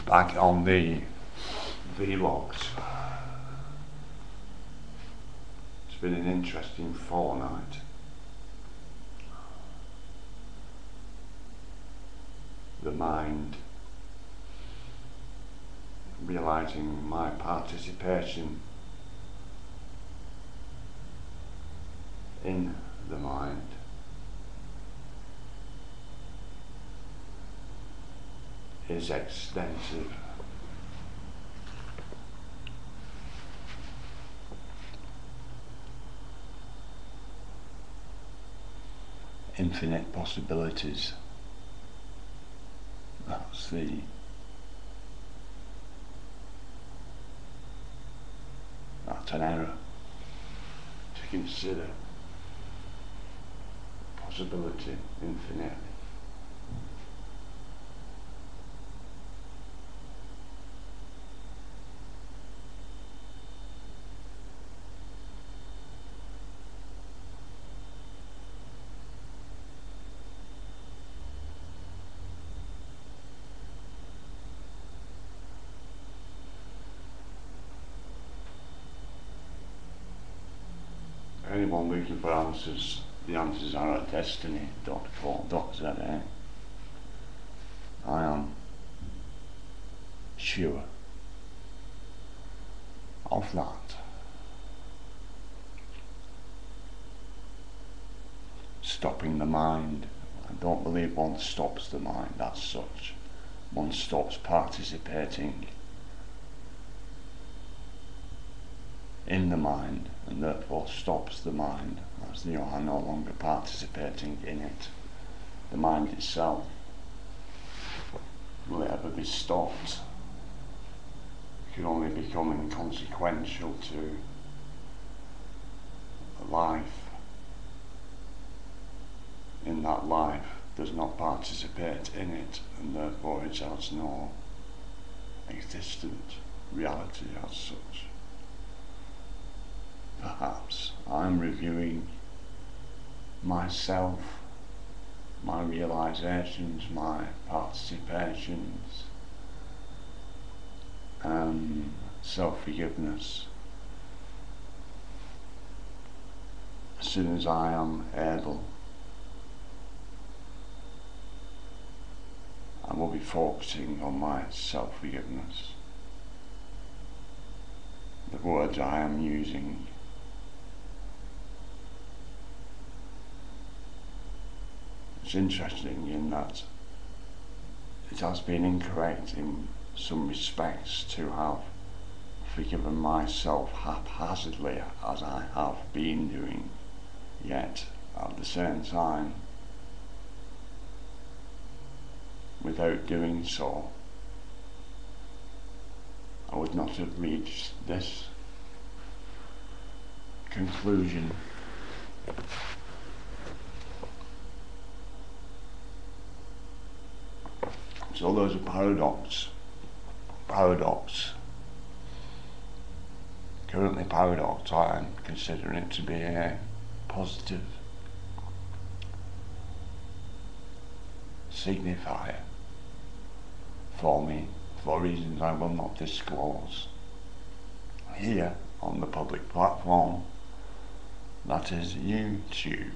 Back on the vlogs. It's been an interesting fortnight. The mind realising my participation in the mind is extensive. Infinite possibilities. That's an error to consider possibility infinitely. Anyone looking for answers, the answers are at destiny.co.za. I am sure of that. Stopping the mind. I don't believe one stops the mind as such. One stops participating in the mind, and therefore stops the mind, as you are no longer participating in it. The mind itself, will it ever be stopped? It can only become inconsequential to life. In that life does not participate in it, and therefore it has no existent reality as such. Perhaps I'm reviewing myself, my realizations, my participations, and self-forgiveness. As soon as I am able, I will be focusing on my self-forgiveness. The words I am using it's interesting in that it has been incorrect in some respects to have forgiven myself haphazardly as I have been doing, yet at the same time, without doing so, I would not have reached this conclusion. So there's a paradox. Currently paradox, I am considering it to be a positive signifier for me, for reasons I will not disclose here on the public platform, that is YouTube.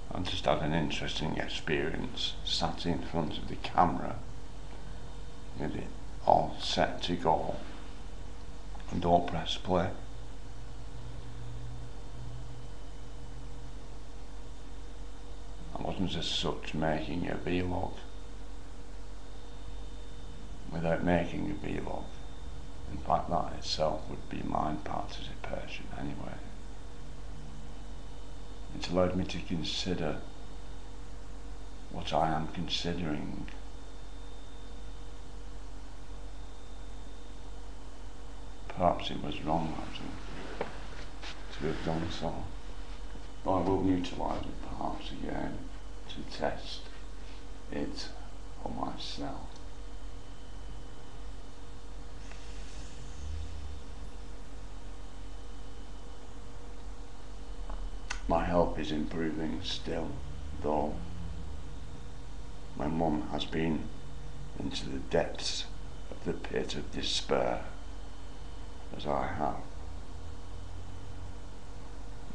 I just had an interesting experience, sat in front of the camera with it all set to go, and don't press play. I wasn't as such making a vlog without making a vlog. In fact, that itself would be mind participation anyway. It allowed me to consider what I am considering. Perhaps it was wrong actually to have done so, but I will utilise it perhaps again to test it for myself. my health is improving still, though when one has been into the depths of the pit of despair, as I have,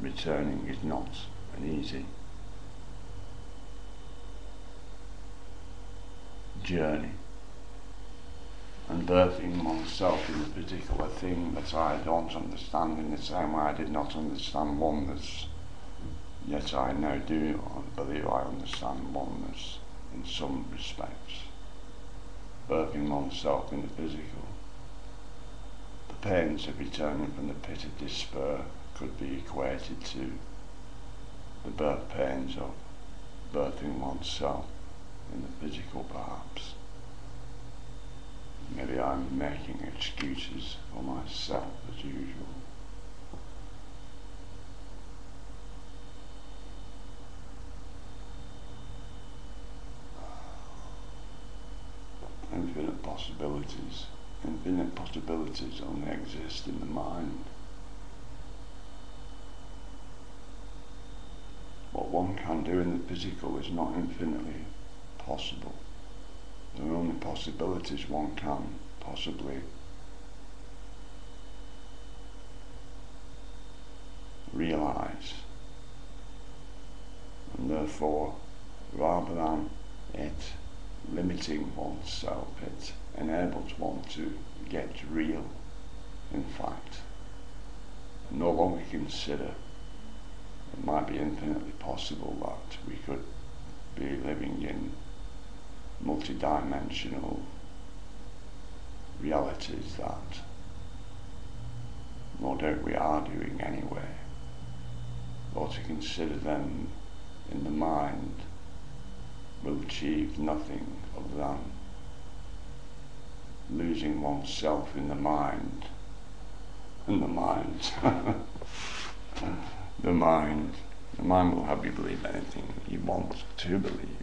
returning is not an easy journey, and birthing oneself is a particular thing that I don't understand in the same way I did not understand oneness, yet I now do believe I understand oneness in some respects. Birthing oneself in the physical, the pains of returning from the pit of despair could be equated to the birth pains of birthing oneself in the physical, perhaps. Maybe I'm making excuses for myself as usual. Infinite possibilities only exist in the mind. What one can do in the physical is not infinitely possible. There are only possibilities one can possibly realize, and therefore, rather than it limiting oneself, it enables one to get real, in fact, and no longer consider it might be infinitely possible that we could be living in multi-dimensional realities that no doubt we are doing anyway, or to consider them in the mind will achieve nothing other than losing oneself in the mind, and the mind the mind will have you believe anything you want to believe.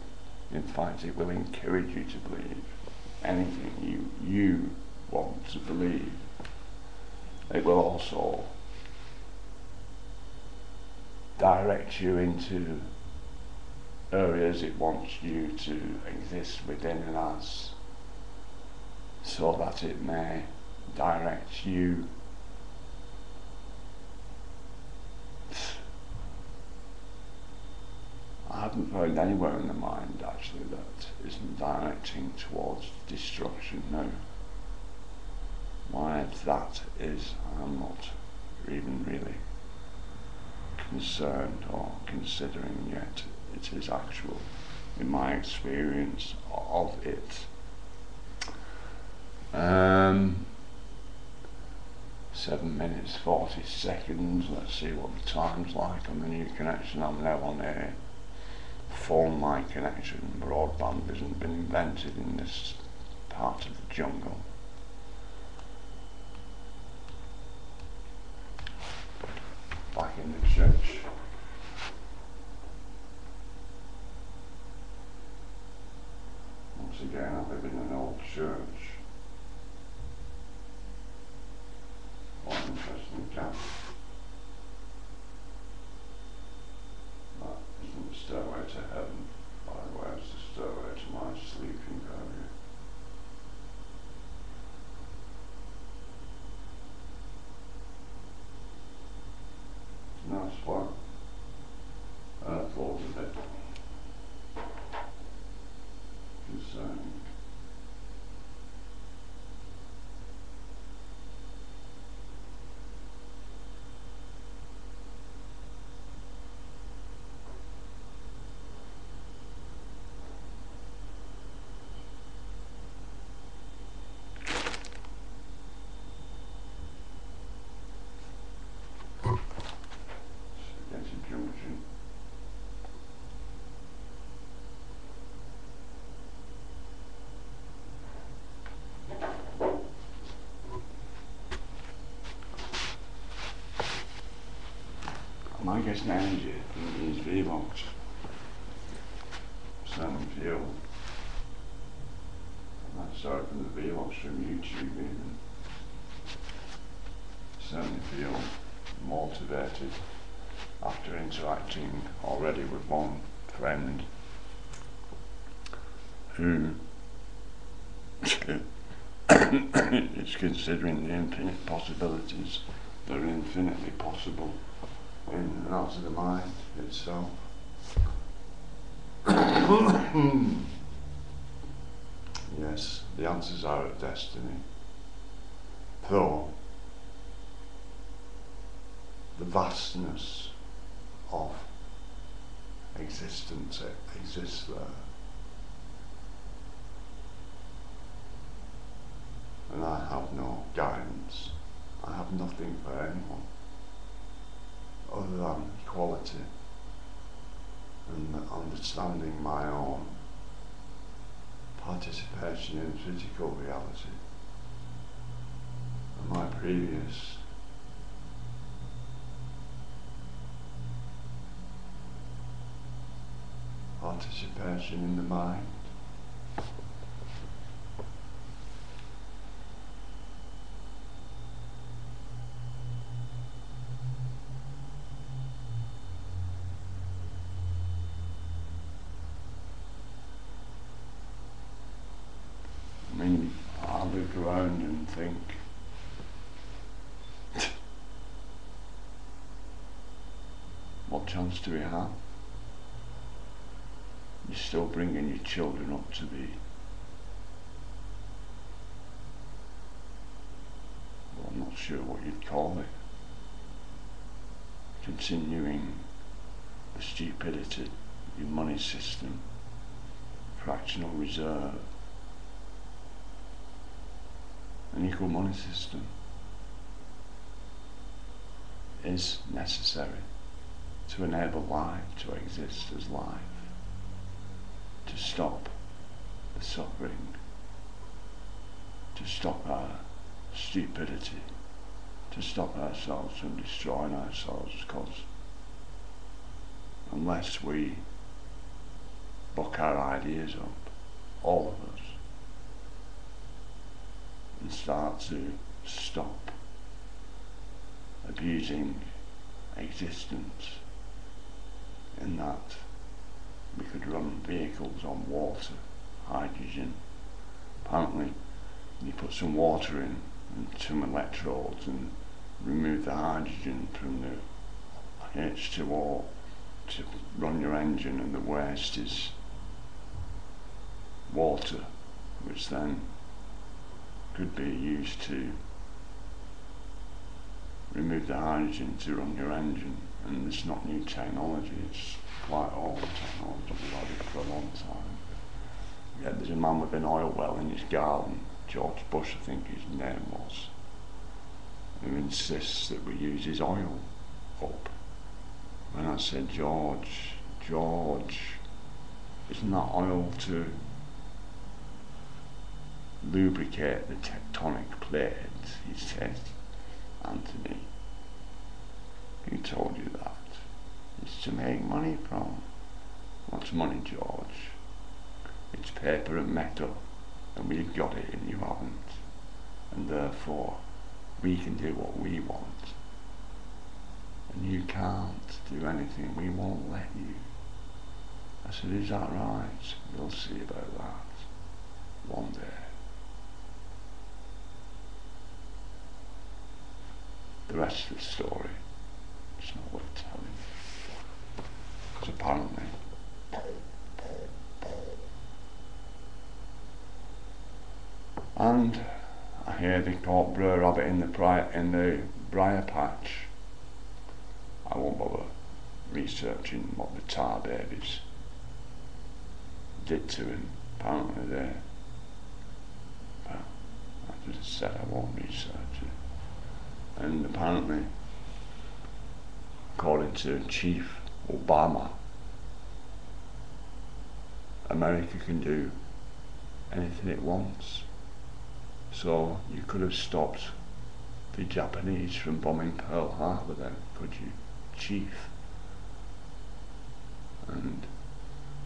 In fact, it will encourage you to believe anything you want to believe. It will also direct you into areas it wants you to exist within and as, so that it may direct you I haven't found anywhere in the mind actually that isn't directing towards destruction. No. Why that is, I'm not even really concerned or considering yet. It is actual in my experience of it. 7 minutes 40 seconds. Let's see what the time's like on the new connection. I'm now on a phone line connection. Broadband hasn't been invented in this part of the jungle. Back in the church. Once again, I live in an old church. What an interesting cat. That isn't the stairway to heaven, by the way, it's the stairway to my sleeping area. Nice one. Thought a bit concerning. Am I getting energy from these vlogs? Sound fuel. I saw it from the vlogs from YouTube even. Certainly feel motivated after interacting already with one friend who is considering the infinite possibilities that are infinitely possible in and out of the mind itself. Yes, the answers are at destiny. Though the vastness of existence exists there. And I have no guidance. I have nothing for anyone other than equality and understanding my own participation in physical reality and my previous participation in the mind. I mean, I look around and think, what chance do we have? You're still bringing your children up to be, well, I'm not sure what you'd call it, continuing the stupidity of your money system, fractional reserve, an equal money system is necessary to enable life to exist as life, to stop the suffering, to stop our stupidity, to stop ourselves from destroying ourselves, because unless we buck our ideas up, all of us, and start to stop abusing existence in that we could run vehicles on water, hydrogen. Apparently you put some water in and some electrodes and remove the hydrogen from the H2O to run your engine, and the waste is water, which then could be used to remove the hydrogen to run your engine. And it's not new technology, it's quite old technology, we've had it for a long time. Yeah, there's a man with an oil well in his garden, George Bush I think his name was, who insists that we use his oil up. And I said, George, isn't that oil to lubricate the tectonic plates? He said, Anthony, who told you that? It's to make money from. What's money, George? It's paper and metal, and we've got it and you haven't. And therefore, we can do what we want. And you can't do anything, we won't let you. I said, is that right? We'll see about that one day. The rest of the story, it's not worth telling. Because apparently, and I hear they caught br'er rabbit in the briar patch. I won't bother researching what the tar babies did to him. Apparently they, well, I just said I won't research it. And apparently, according to Chief Obama, America can do anything it wants. So you could have stopped the Japanese from bombing Pearl Harbor then, could you, Chief? And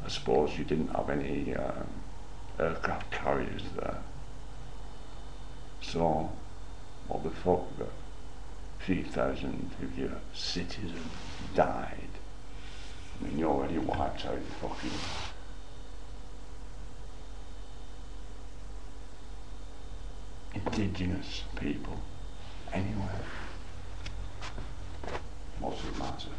I suppose you didn't have any aircraft carriers there. So what the fuck, 3,000 of your citizens died, and you already wiped out the fucking indigenous people anyway. What's it matter?